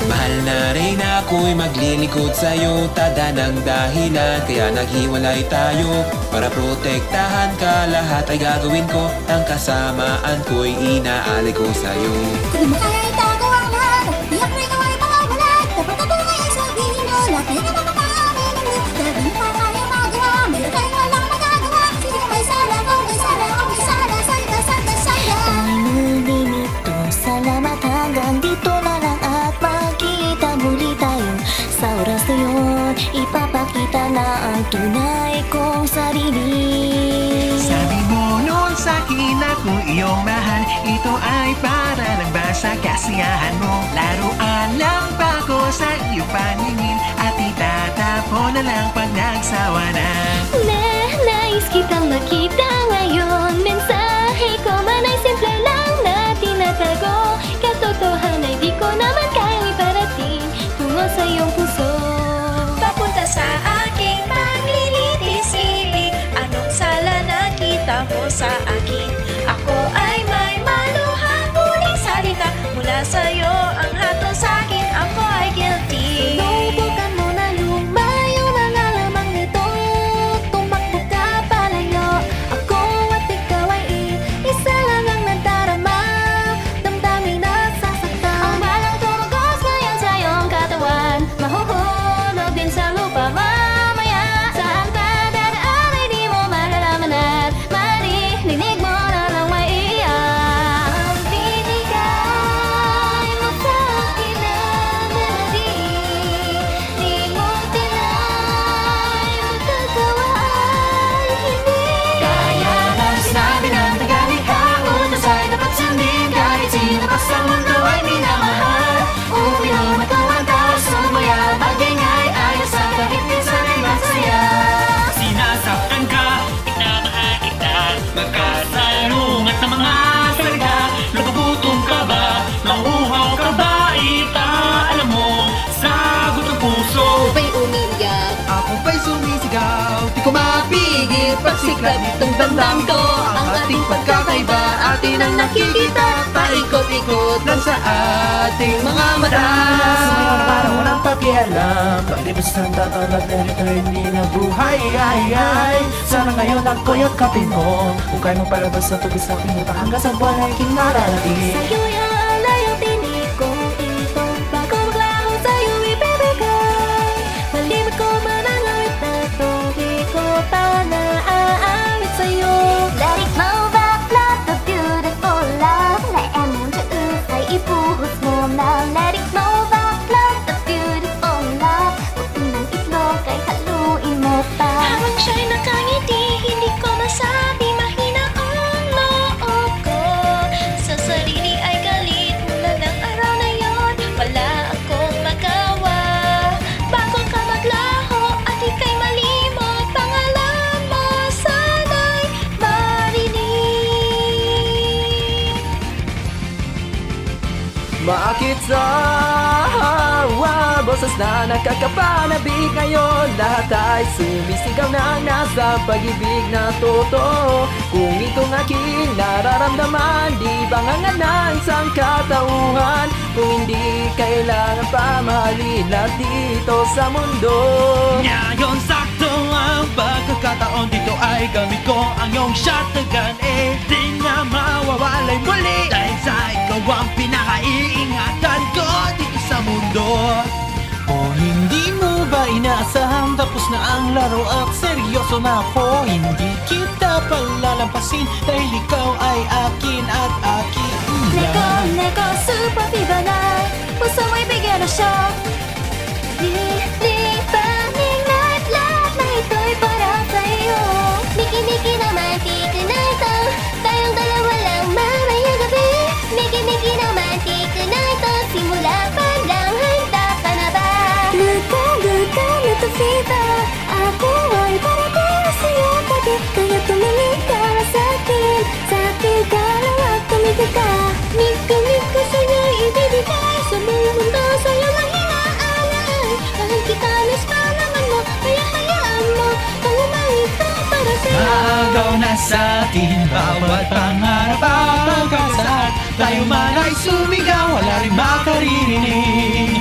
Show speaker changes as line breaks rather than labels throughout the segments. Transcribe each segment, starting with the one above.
Mahal na rin ako'y maglilingkod sa'yo, tada ng dahilan kaya naghiwalay tayo. Para protektahan ka, lahat ay gagawin ko. Ang kasamaan ko'y inaalay ko sa'yo.
Kung di mo kaya itago ang lahat, tiyak na ikaw ay makawalan. Dapat ako ay sabihin mo, lahat ay napapakaamin mo. Dahil mo pa kaya magawa, meron tayong walang magagawa. Sige may sala, kung may sala, kung may sala, salita, salita, salita. Tayo nito, salamat hanggang dito na lang at magkita muli tayo. Sa oras na yun, ipapakita na ang tunay kong sarili.
Sabi mo noon sa'kin ako iyong mahal, ito ay para lang ba sa kasiyahan mo? Laruan lang ba ko sa iyong paningin at itatapon na lang pag nagsawa na?
Nais kitang makita ngayon, mensahe ko man ay simple lang na tinatago. Katotohanan ay di ko naman kayang iparating tungo sa iyong puso.
Papunta sa aking paglilitis-ibig, anong sala nakita mo sa akin? Ako ay may maluhang huling salita mula sa'yo, ang hatol sa'kin, ako ay guilty.
Subukan mo na lumayo na nga lamang nito, tumakbo ka palayo. Ako at ikaw ay isa lang ang nadarama, damdamin at sasaktan. Ang balang tumagos ngayon sa iyong katawan, mahuhulog din sa lupa mamaya. Saan ka dadaan ay di mo malalaman at maririnig mo na lang maiiyak. Ang binigay mo sa akin na melody, di mo tinay magagawa ay hindi.
Kaya lang sinabi ng tagalikha, utos ay dapat sundin, kahit sino pa sa mundo ay minamahal. Uminom at kumanta, sumaya, magingay, ayos at kahit minsan ay masaya. Sinasaktan ka, minamahal kita, magkasalungat ng mga salita. Nagugutom ka ba? Nauuhaw ka ba? Alam mo, sagot ang puso.
Ba'y umiiyak?
Ako ba'y sumisigaw? Di ko mapigil pagsiklat nitong damdam ko. Ang ating pagkakaiba, atin ang nakikita, paikot-ikot lang sa ating mga mata.
Sumayon parang walang pakialam, paglibas ng tatanag na rito hindi na buhay. Sana ngayon ang koyot kapin mo, kung kaya mong palabas na tubig sa aking utak hanggang sa buwan ay aking nararating.
Sa'yo'y aalay ang tinig kong ito, bago maglaho sa'yo ibibigay. Malimot ko man ang awit na to, di ko pa naaawit sa'yo. Let it move up, love the beautiful love, 나의 문제을 ibuhos mo na. Let it move up, love the beautiful love, buti ng itlog ay haluin mo pa.
Habang siya'y nakangiti, hindi ko masabi, mahina ang loob ko. Sa sarili ay galit mula ng araw na yon, wala akong magawa. Bago ka maglaho at ika'y malimot, pangalan mo sana'y marinig.
Bakit sa hawa, boses na nakakapanabik ngayon, lahat ay sumisigaw na nasa pag-ibig na totoo. Kung itong aking nararamdaman, di ba nga ng isang katauhan? Kung hindi kailangan pa mahalin lahat dito sa mundo.
Ngayon sakto ang pagkakataon, dito ay gamit ko ang iyong shotgun. Di na mawawalay muli, dahil sa ikaw ang pinakaiingatan ko dito sa mundo.
O hindi mo ba inaasahan, tapos na ang laro at seryoso na ako. Hindi kita palalampasin dahil ikaw ay akin at akin lang.
내거 super fever na, puso mo'y bigyan na siya. Paning lahat na ito'y para sa'yo. Miki-miki naman, tika na ito, tayong dalawa lang mamayang gabi. Miki-miki naman, tika na ito, simula pa lang, handa ka na ba? Luka na to fever, ako ay para sa'yo pati. Kaya tumingin ka sa akin ka lang at tumigil ka. Mika-mika sa'yo ibibigay, sa buong mundo sa'yo lang inaalay. Mahal kita, miss pa naman mo, kaya hayaan mo kang umahita para sa'yo.
Agaw na sa atin, bawat pangarap ang pagkasal. Tayo man ay sumigaw, wala rin makaririnig.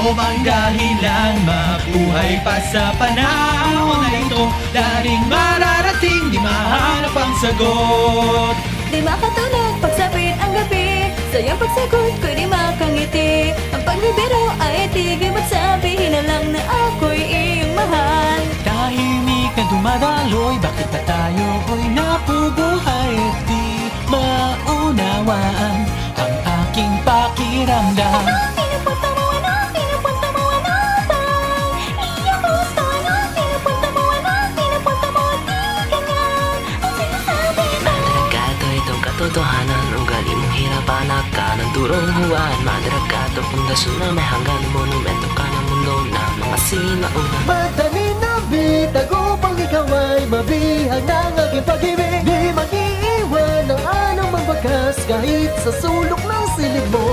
ako bang dahilan mabuhay pa sa panahon na ito? Daring mararating, di mahanap ang sagot.
Di makatulog pagsapit ang gabi, sa iyong pagsagot ko'y di makangiti. Ang pagbibiro ay tigil at sabihin na lang na ako'y iyong mahal.
Tahimik na dumadaloy, bakit pa tayo'y napubuhay at di maunawaan ang aking pakiramdam?
Pinupunta mo ano, pinupunta mo ano bang iyong gusto? Ano, pinupunta mo ano, pinupunta mo di ganyan ang sinasabi mo.
Madaragado itong katotohanan, ugali mong hirapan ka ng durong huwaan. Madaragado pundasyon na may hanggan, monumento ka ng mundo na mga sinauna.
Madali na bitago pag ikaw ay mabihag ng aking pag-ibig. Di mag-iiwan ng anong mabagas kahit sa sulok ng silid mo.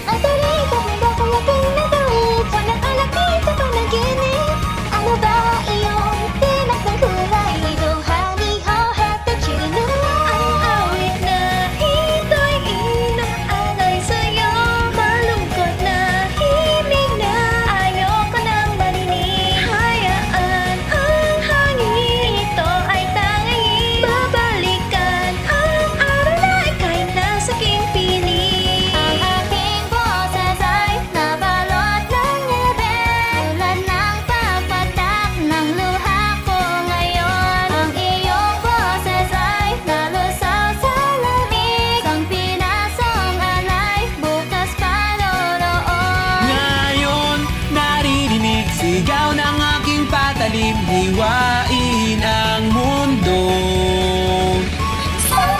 Ang tarita, hindi ko yating natuwid. Walang alak dito panaginip. Ano ba iyong tinak ng kulay? Don't honey, how have the chino?
Ang awit na ito'y inaalay sa'yo, malungkot na himig na ayoko nang marinig. Hayaan ang hangin, ito ay tanging babalikan ang araw na ika'y nasa aking piling.
Ang aking boses ay nabalot ng niebe, tulad ng pagpatak ng luha ko ngayon. Ang iyong boses ay nalusaw sa lamig, ang pinasong alay, bukas pa loroon.
Ngayon, naririnig sigaw ng aking patalim, hiwain ang mundo.
Some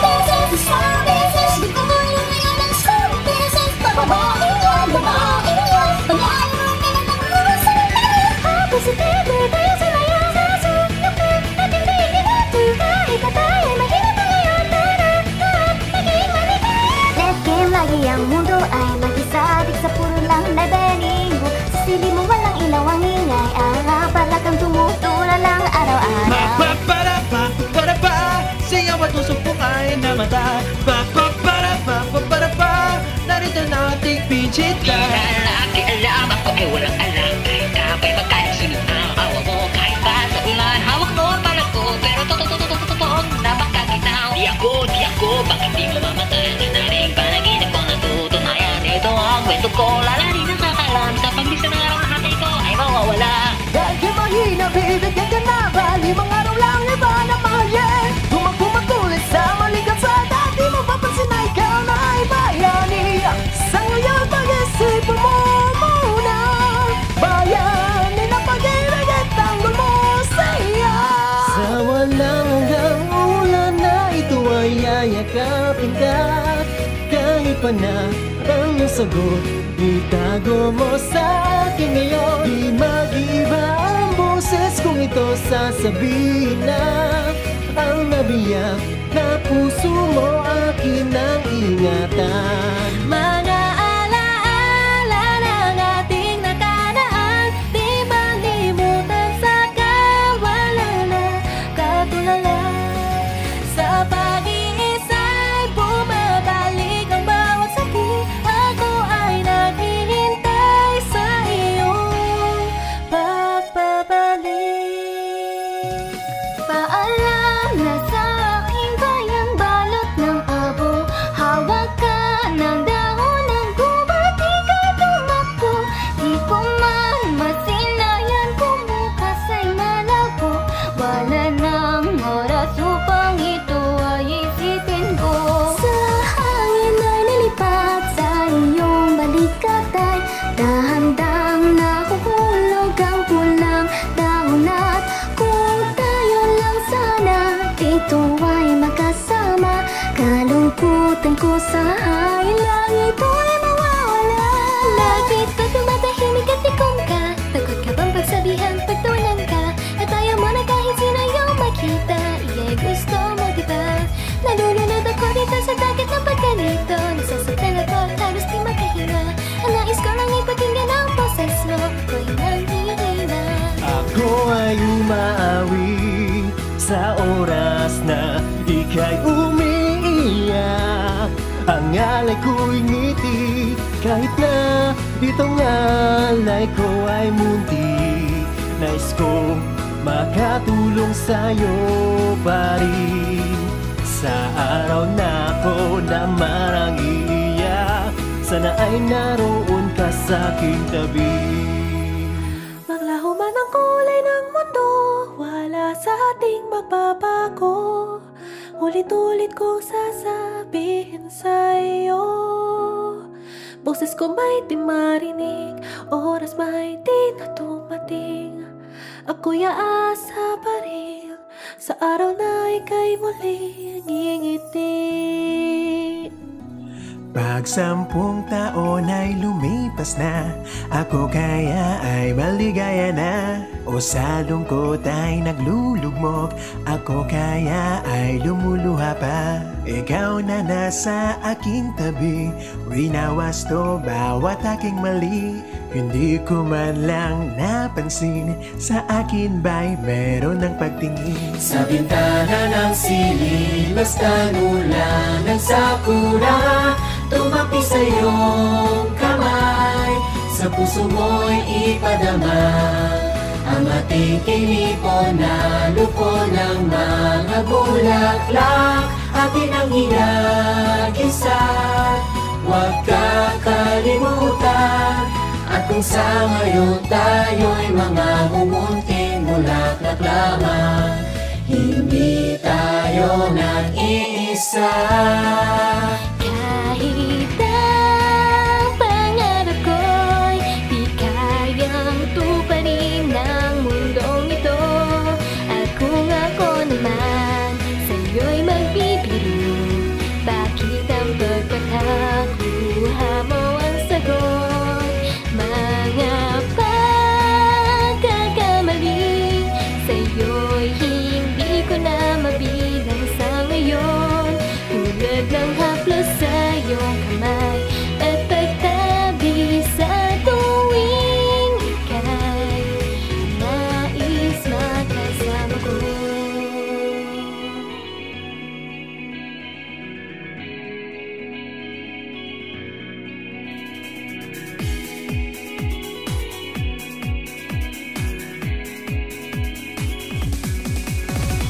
beses, di ko lang ngayon ang some beses. Bababain yun, pag-ayaw mo pinatanggawa sa mga positibo tayo sa layang sa sulupin natin tingin ito. Kahit na tayo ay mahirap na ngayon, tara, maging maligay. Let game lagi ang mundo ay mag-isadik sa puro lang na beningo. Sa sili mo walang ilaw ang ingay, para kang tumutula lang araw-araw.
Papaparapa, siyaw at usok ay namatay. Papaparapa, narito na ating pijit ka.
Lalaki alam, ako ay walang alam. Kahit kapay magkasunod ang awa mo. Kahit pa sa ulan, hawak mo ang palad ko. Pero totoong napakaginaw. Di ako, bakit di mo mamatay? Naring panaginip ko natutunayan. Ito ang kwento ko, lalarin ang kakalam. Sa pagbisa ng araw na hati ko ay mawawala.
Dahil kay mahina, bibigyan ka na ba? 5 araw lang iba na mahalin. Tumagulit sa maligasada, di mo papansin na ikaw na ay bayani. Sa ngayon pag-isip mo muna, bayani na pag-ibig at tanggol mo sa iya. Sa walang hanggang ulan na ito ay yayakapin ka. Kahit pa na ang iyong sagot, itago mo sa akin ngayon. Di mag-iba ang boses kung ito sasabihin na ang nabiyak na puso mo akin ang ingatan.
Mga alaala ng ating nakaraan, di malimutan sa kawalan na katulala. Sa pag-iisa'y bumabalik ang bawat sakit. Ako ay naghihintay sa iyong pagbabalik.
Paalam na sa aking bayang balot ng abo. Hawak ka ng dahon ng gubat, di ka tumakbo. Di ko man masinayan kung bukas ay malabo. Wala nang oras upang ito ay isipin ko. Sa hangin ay nilipat sa iyong balikatay. Dahan-dang nahuhulog ang pulang dahon at kung tayo lang sana dito ay magkasama. Kalungkutan ko sa hailang ito ay mawawala. Bakit ka tumatahimik at tikong ka? Takot ka bang pagsabihan pagtunan ka? At ayaw mo na kahit sino yung makita. Iya'y gusto mo diba? Nalulunod ako dito sa dagat ng pagganito. Nasasaktan ako at halos di makahinga. Ang nais ko lang ay pakinggan ang boses mo. Ako'y nanghihina.
Ako ay umaawi sa oras na ika'y umiiyak. Ang alay ko'y ngiti kahit na Itong alay ko ay munti, nais ko makatulong sa'yo pa rin. Sa araw na ako na marang iiyak, sana ay naroon ka sa aking tabi.
Maglaho man ang kulay ng mundo, wala sa ating magbabago. Ulit-ulit kong sasabihin sa'yo, boses ko may di marinig, oras may di na dumating. Ako'y aasa pa rin sa araw na ika'y muling ngingiti.
Pag 10 taon ay lumipas na, ako kaya ay maligaya na. O sa lungkot ay naglulugmok, ako kaya ay lumuluha pa. Ikaw na nasa aking tabi, winawasto bawat aking mali. Hindi ko man lang napansin, sa akin ba'y meron ng pagtingin?
Sa bintana ng silid, basta ulan ng sakura, tumapi sa iyong kamay, sa puso mo'y ipadama ang ating kinipon na lupo ng mga bulaklak. Atin ang hinagisa, huwag kakalimutan. At kung sa ngayon tayo'y mga mumunting bulaklak lamang, hindi tayo nag-iisa.
Kahit ang pangarap ko'y di kayang tuparin ng mundong ito, at kung ako naman sa'yo'y magbibiro, bakit ang pagkakakuha mo ang sagot? Mga pagkakamali sa'yo'y hindi ko na mabilang sa ngayon, tulad ng haplos sa iyong kamay at pagtabi sa tuwing ika'y nais makasama ko.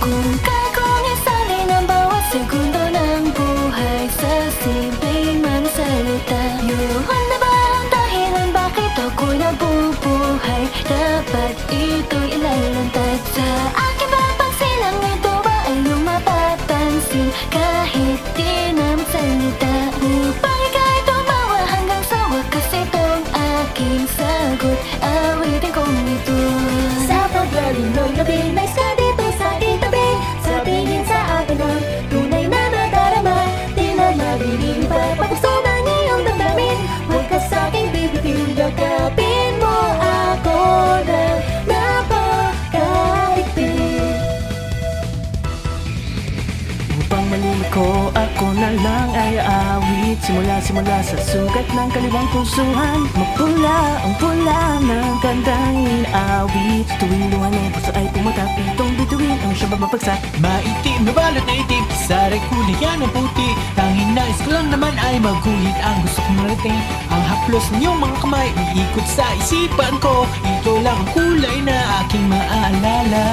Kung kung isalin ang bawat segundo ng buhay sa simpleng mga salita, yun na ba ang dahilan bakit ako'y nabubuhay? Dapat ito'y ilalantad sa aking papagsilang. Ito ba ay iyong mapapansin kahit di na magsalita, upang ika'y tumawa hanggang sa wakas itong aking sagot? Awitin kong ito sa paglalinoy na binais ka dito sa aking tabi. Sabihin sa akin ang tunay na nadarama, di na madilim pa pagpuso ng iyong damdamin. Huwag ka sa aking bibitin, yakapin mo ako ng napakahigpit.
Upang malimiko, ako na lang ay aawit, simula sa sugat ng kanilang pusuhan. Mapula ang pula ng gandang inaawit, tuwing luha ng puso ay pumatak, itong bituin ang siyang mapagsak.
Maitim na balot na itim, sa kulay yan ang puti. Tanging nais ko lang naman ay maguhit ang gusto kong marating. Ang haplos ng iyong mga kamay, iikot sa isipan ko. Ito lang ang kulay na aking maaalala.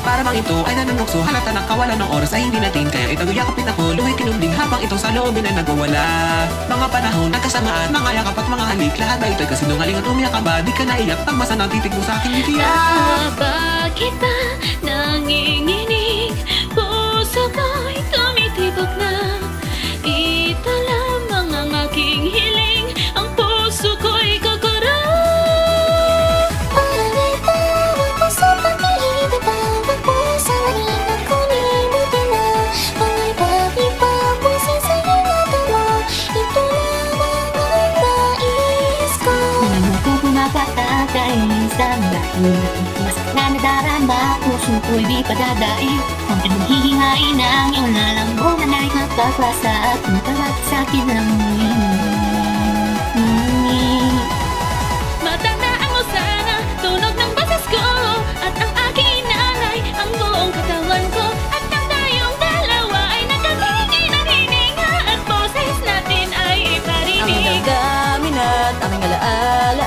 Para bang ito ay nanunokso, halata ng kawalan ng oras ay hindi natin, kaya itago yakapin ako, luhay kinumling habang ito sa loobin ay nagwawala. Mga panahon at kasamaan, mga yakap at mga halik, lahat ay ito'y kasinungaling at umiyak ka ba? Di ka naiyak, pagmasa ng titig mo sa aking bitiyak.
Bakit ba nanginginig? Puso ko'y tumitibok na. Ito lamang ang aking hiling, ang puso ko'y kakarap. Parang itaw ang puso pag-iibig, bawat puso rin ang kulimutin na. Pangay pag-ipapusin sa'yo na tuwa, ito lamang ang nais ko.
Ano ko pumapatatay sa dahil mas na nadarama, puso ko'y di padadaig. Ang pinaghihingain ang iyong lalambungan ay kapapasa at matawag sa'kin ng
Matandaan mo sana, tunog ng boses ko, at ang aking nanay, ang buong katawan ko, at ang tayong dalawa ay nagkakingin ng hininga, at boses natin ay iparinig.
Ang damdamin at aming alaala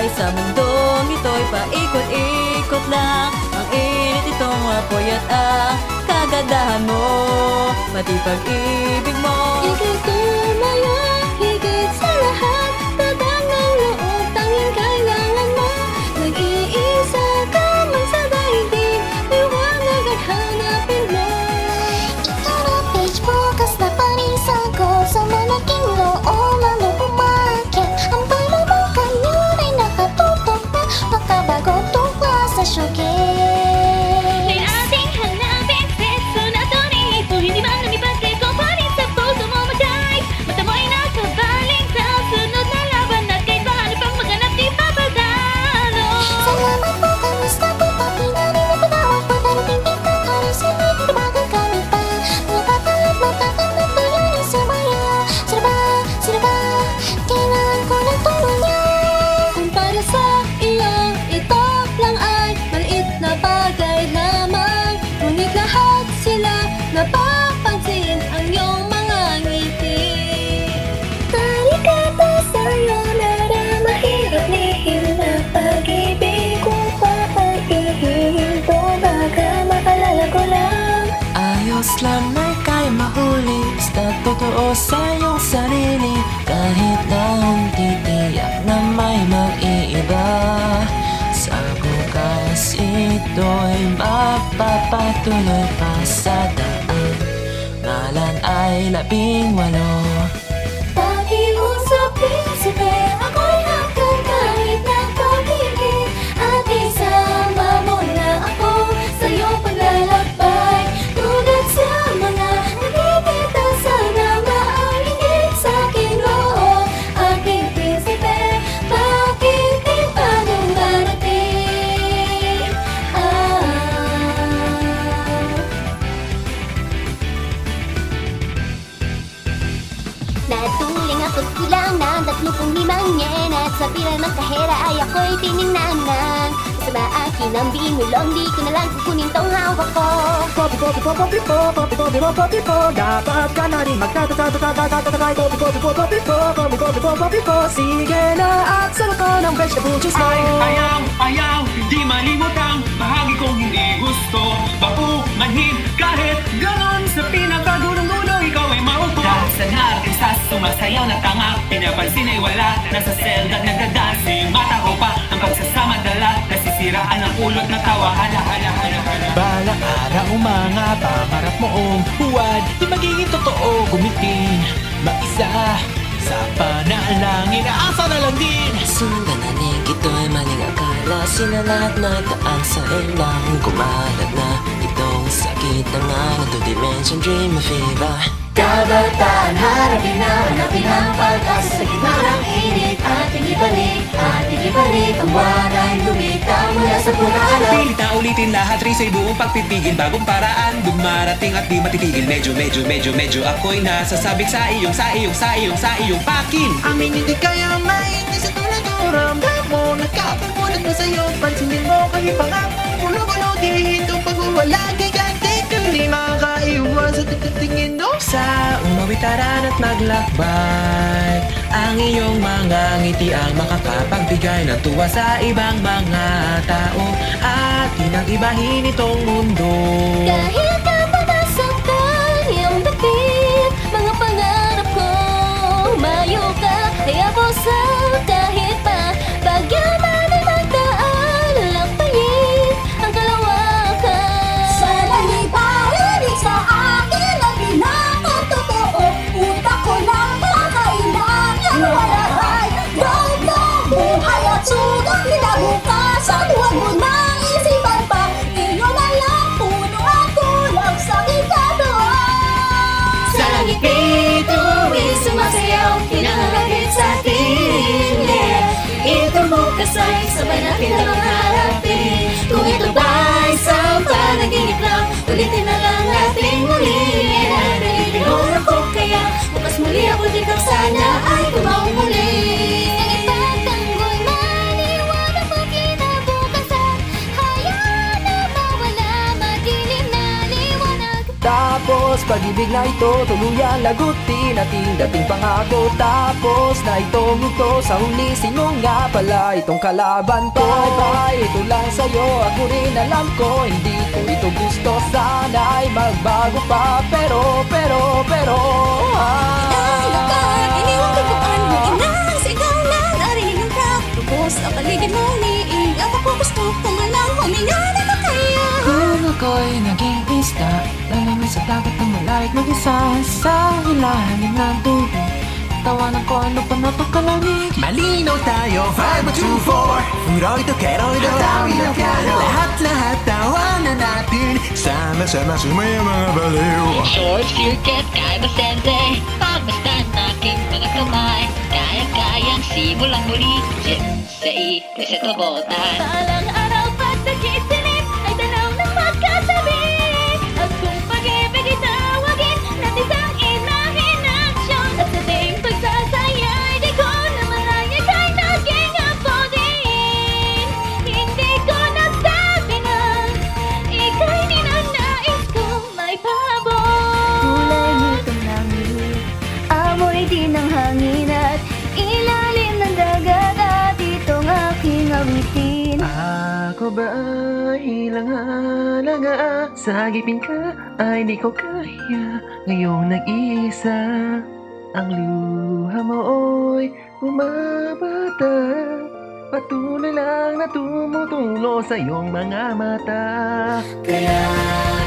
Dahil sa mundong ito'y paikot-ikot lang. Ang init itong apoy at ang kagandahan mo, pati pag-ibig mo.
Ika'y tumaya, higit sa lahat. Tagang ng loob, tanging kailangan mo. Nag-iisa ka man sa daigdig, liwanag at hanapin mo. Ikaw na page, bukas na parisan ko. Sa malaking loob, ano umakyat. Ang pala mo kanyon ay nakatutok na. Makabago tukla sa syugin.
May ating hanapin, petso na tonito. Hindi man lumipad kay kumpanin sa puso mo mag-dive. Mata mo'y nakabaling sa sunod na laban. At kahit paano pang maghanap di papadalo.
Salamat po, kamusta po? Papinarin na patawag po. Darating din ka, karisin ay tabagan kami pa. Mga papalat, matatanap po yun ang sumaya. Sino ba? Kailangan ko ng tulong niya. Kung para sa iyo, ito lang ay maliit na bagay lamang. Ngunit lahat sila napapansin ang iyong mga ngiti. Tarikata sa'yo na mahirap lihim na pag-ibig. Kung papahihinto, baka makalala ko lang.
Ayos lang na kaya mahuli, basta totoo sa iyong sarili. Kahit na hindi tiyak na may mag-iiba, sa bukas ito'y mapapatuloy pa sa daan. Ngalan ay 18.
Pakiusap, prinsipe, ako'y hanggang kahit na pag-ibig. At isama mo na ako sa iyong paglalakbay. Tulad sa mga nakikita, sana maangin sa aking loob. Aking prinsipe, bakit di pa dumarating? Natuling ako't kulang ng 35 yen. At sa pira ng kahera ay ako'y tiningnanan. Sa ba akin ang binulong, di ko na lang kukunin tong hawak ko.
Popi po, dapat ka na rin magtatatatatatatatatatay. Popi po, sige na at sarap ko ng vegetable juice mo.
Ayaw, di malimutang bahagi kong hindi gusto. Manhid kahit ganon sa pinakagulo-gulo, ikaw ay maupo. Dahil sa nag-isas, sumasayaw na tanga, pinapansin ay wala, nasa selda nagdadasi. Mata ko pa ang pagsasama dala, nasisiraan ang ulot na tawa. Hala.
Balang araw mga pangarap moong huwad, di magiging totoo gumitin. Mag-isa sa panalangin, asa na lang din.
Sundananig, ito'y maling akala. Sila lahat na daan sa ilang kumalat na itong sakit na nga na two-dimension dream fever.
Kabataan, hanapin ang pag-asa sa gitna ng init. Ating ibalik ang buwan ay lumitaw mula sa punahan.
Pilit na ulitin lahat, Risa'y buong pagpipigil. Bagong paraan, dumarating at di matitigil. Medyo ako'y nasasabik sa iyong pakin.
Amin hindi kaya mainis at tulad ko ramdam mo. Nagkapagmulat na sa'yo, pansinin mo kami pangako. Pulo-pulo, dihintong pagwawala kay ganti. Hindi makaiwas at tingin mo sa umawitaran at maglakbay. Ang iyong mga ngiti ang makakapagbigay ng tuwa sa ibang mga tao at pinag-ibahin itong mundo.
Kahit na pamasaktan iyong dapit, mga pangarap ko, mayo ka, kaya po sa kahit pa pagyaman ay magdaan, lakbayin ang kalawakan.
Sana'y parinig sa akin ang pinakatotoo. Utak ko lang kakailangan walahay. Go, buhay at sugat kinabukasan. Huwag mo nang isipan pa. Iyo na lang, puno at kulang sa kikatuan.
Sa langit bituin, sumasayaw, pinangarapit sa tinig. Ito mo kasay, sabay natin ang harapin. Kung ito ba'y isang panaginip lang, ulitin na lang natin muli. Nalilihon ako kaya, bukas muli ako dito, sana ay tumaw muli. Ipagtanggol maliwanag mo kinabukasan, hayaan na mawala, madilim na liwanag.
Tapos Tapos pag-ibig na ito tuluyan lagutin ating dating pangako. Tapos na itong ito sa huli, sino nga pala itong kalaban ko? Bye, ito lang sa'yo, ako rin alam ko hindi ko ito gusto. Sana'y magbago pa, pero
Iniwang tubuan mo inang sigaw na narinig ng crowd. Lubos ang paligid mo, niingat ako, gusto ko man lang huminga na makaya.
Kung ako'y naging pista, lalamig sa dagat ng malahit mag-isa sa ilalim ng tubig. Tawanan ko ano pa napakalamig.
Malinaw tayo, 5, 2, 4 Furoy to keroy do Hatawin ang piano Lahat tawanan natin Sama-sama sumaya mga baliw.
Short circuit, kaya basente. Pagmasdan aking mga kamay, kaya-kayang simulang muli. Sensei, reset o botan.
Balang araw pagdakit silip ay tanaw ng magkatabi. At kung pag-ibig ay tawagin, natin sang inahin aksyon. At sa ting pagsasayay, di ko na malaya kay naging apodin. Hindi ko nasabi na ika'y ninanais kong may pabor.
Kulay nitong langit, amoy din ng hangin at ilalim ng dagat at itong aking awitin.
Ako ba ilang halaga? Sa agipin ka ay di ko kaya. Ngayong nag-iisa ang luha mo'y bumabata. Patuloy lang na tumutulo sa iyong mga mata. Kaya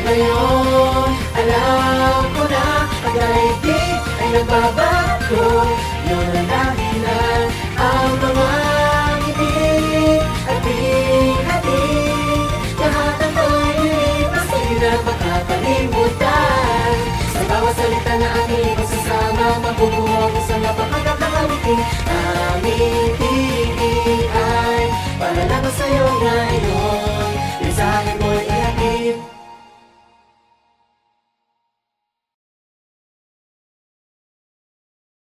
ngayon alam ko na ang daigdig ay nagbabago. Yun ang dahilan ang mga ngiti at hati. Lahat ng tayo'y pasin at makakalimutan. Sa bawat salita